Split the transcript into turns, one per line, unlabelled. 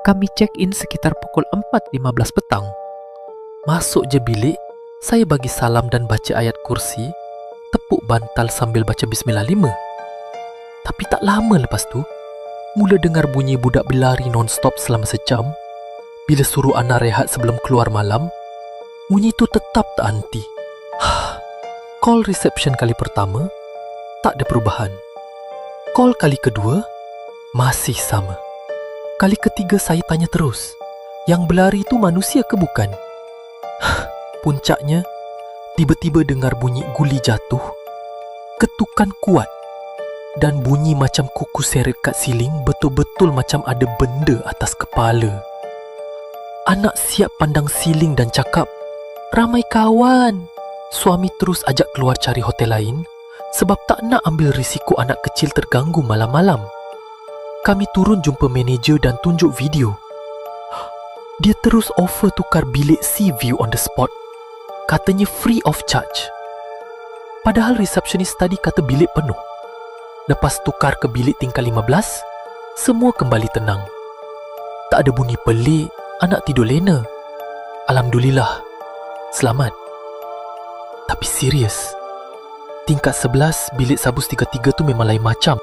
Kami check-in sekitar pukul 4.15 petang. Masuk je bilik, saya bagi salam dan baca ayat kursi, tepuk bantal sambil baca Bismillah 5. Tapi tak lama lepas tu, mula dengar bunyi budak berlari non-stop selama sejam. Bila suruh Ana rehat sebelum keluar malam, bunyi tu tetap tak henti. Call reception kali pertama, tak ada perubahan. Call kali kedua, masih sama. Kali ketiga saya tanya terus, yang berlari tu manusia ke bukan? Puncaknya, tiba-tiba dengar bunyi guli jatuh, ketukan kuat dan bunyi macam kuku seret kat siling, betul-betul macam ada benda atas kepala. Anak siap pandang siling dan cakap, "Ramai kawan." Suami terus ajak keluar cari hotel lain sebab tak nak ambil risiko anak kecil terganggu malam-malam. Kami turun jumpa manager dan tunjuk video. Dia terus offer tukar bilik sea view on the spot. Katanya free of charge. Padahal resepsionis tadi kata bilik penuh. Lepas tukar ke bilik tingkat 15, semua kembali tenang. Tak ada bunyi pelik, anak tidur lena. Alhamdulillah, selamat. Tapi serius, tingkat 11 bilik Sabus 33 tu memang lain macam.